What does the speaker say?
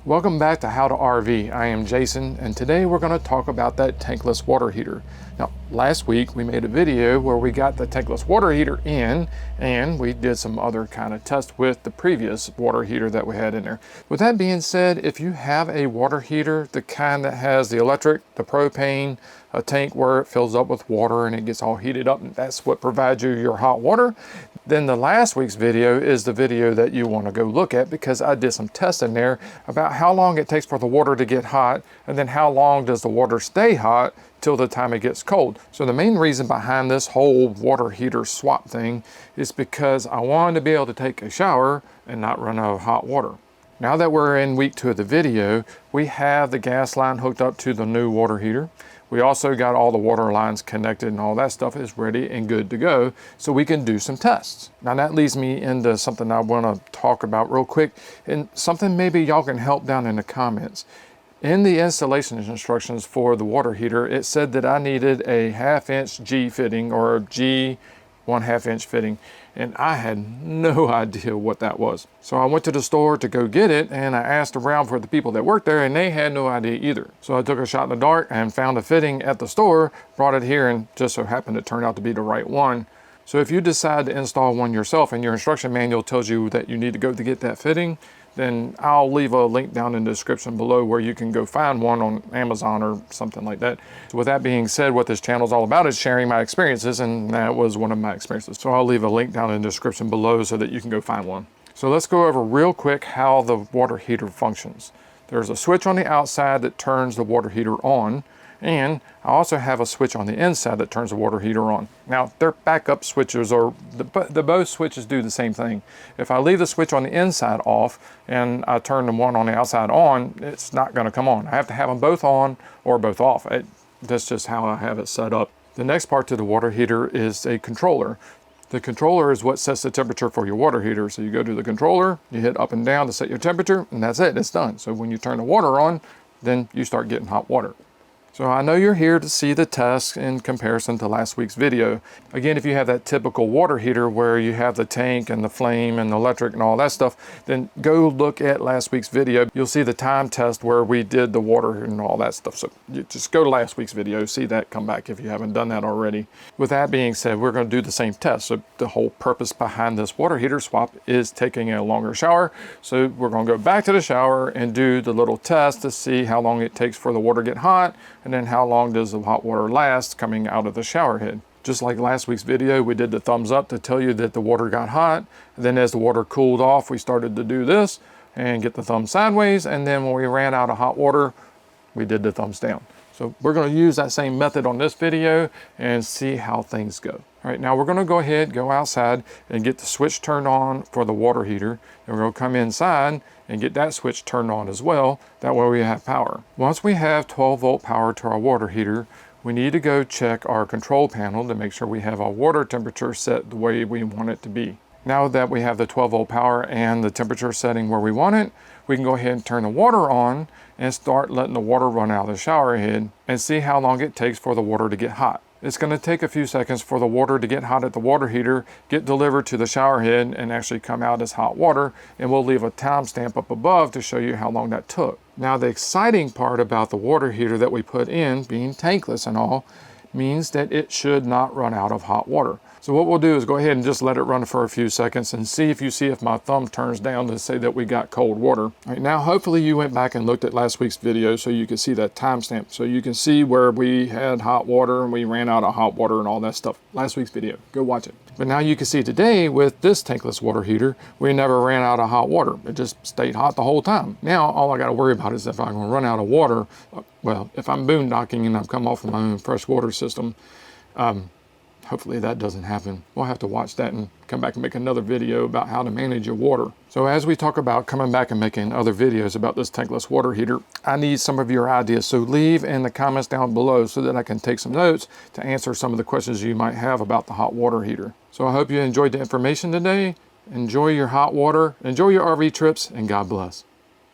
Welcome back to How to RV. I am Jason, and today we're going to talk about that tankless water heater. Now, last week we made a video where we got the tankless water heater in, and we did some other kind of tests with the previous water heater that we had in there. With that being said, if you have a water heater, the kind that has the electric, the propane, a tank where it fills up with water and it gets all heated up, and that's what provides you your hot water, then the last week's video is the video that you want to go look at, because I did some tests in there about how long it takes for the water to get hot, and then how long does the water stay hot till the time it gets cold. So the main reason behind this whole water heater swap thing is because I wanted to be able to take a shower and not run out of hot water. Now that we're in week 2 of the video, we have the gas line hooked up to the new water heater. We also got all the water lines connected, and all that stuff is ready and good to go, so we can do some tests. Now that leads me into something I want to talk about real quick, and something maybe y'all can help down in the comments. In the installation instructions for the water heater, it said that I needed a 1/2 inch G fitting, or a G 1/2 inch fitting, and I had no idea what that was. So I went to the store to go get it, and I asked around for the people that worked there, and they had no idea either. So I took a shot in the dark and found a fitting at the store, brought it here, and just so happened it turned out to be the right one. So if you decide to install one yourself and your instruction manual tells you that you need to go to get that fitting, then I'll leave a link down in the description below where you can go find one on Amazon or something like that. So with that being said, what this channel is all about is sharing my experiences, and that was one of my experiences. So I'll leave a link down in the description below so that you can go find one. So let's go over real quick how the water heater functions. There's a switch on the outside that turns the water heater on, and I also have a switch on the inside that turns the water heater on. Now, they're backup switches, or the both switches do the same thing. If I leave the switch on the inside off and I turn the one on the outside on, it's not going to come on. I have to have them both on or both off. That's just how I have it set up. The next part to the water heater is a controller. The controller is what sets the temperature for your water heater. So you go to the controller, you hit up and down to set your temperature, and that's it, it's done. So when you turn the water on, then you start getting hot water. So I know you're here to see the test in comparison to last week's video. Again, if you have that typical water heater where you have the tank and the flame and the electric and all that stuff, then go look at last week's video. You'll see the time test where we did the water and all that stuff. So you just go to last week's video, see that, come back if you haven't done that already. With that being said, we're going to do the same test. So the whole purpose behind this water heater swap is taking a longer shower. So we're going to go back to the shower and do the little test to see how long it takes for the water to get hot, and then how long does the hot water last coming out of the shower head. Just like last week's video, we did the thumbs up to tell you that the water got hot. And then as the water cooled off, we started to do this and get the thumb sideways. And then when we ran out of hot water, we did the thumbs down. So we're going to use that same method on this video and see how things go. All right, now we're going to go ahead, go outside and get the switch turned on for the water heater. And we're going to come inside and get that switch turned on as well. That way we have power. Once we have 12-volt power to our water heater, we need to go check our control panel to make sure we have our water temperature set the way we want it to be. Now that we have the 12-volt power and the temperature setting where we want it, we can go ahead and turn the water on and start letting the water run out of the shower head and see how long it takes for the water to get hot. It's going to take a few seconds for the water to get hot at the water heater, get delivered to the shower head, and actually come out as hot water, and we'll leave a timestamp up above to show you how long that took. Now the exciting part about the water heater that we put in, being tankless and all, means that it should not run out of hot water. So what we'll do is go ahead and just let it run for a few seconds and see if my thumb turns down to say that we got cold water. All right, now hopefully you went back and looked at last week's video so you can see that timestamp. So you can see where we had hot water and we ran out of hot water and all that stuff. Last week's video, go watch it. But now you can see today with this tankless water heater, we never ran out of hot water. It just stayed hot the whole time. Now all I got to worry about is if I'm going to run out of water. Well, if I'm boondocking and I've come off of my own fresh water system, hopefully that doesn't happen. We'll have to watch that and come back and make another video about how to manage your water. So as we talk about coming back and making other videos about this tankless water heater, I need some of your ideas. So leave in the comments down below so that I can take some notes to answer some of the questions you might have about the hot water heater. So I hope you enjoyed the information today. Enjoy your hot water, enjoy your RV trips, and God bless.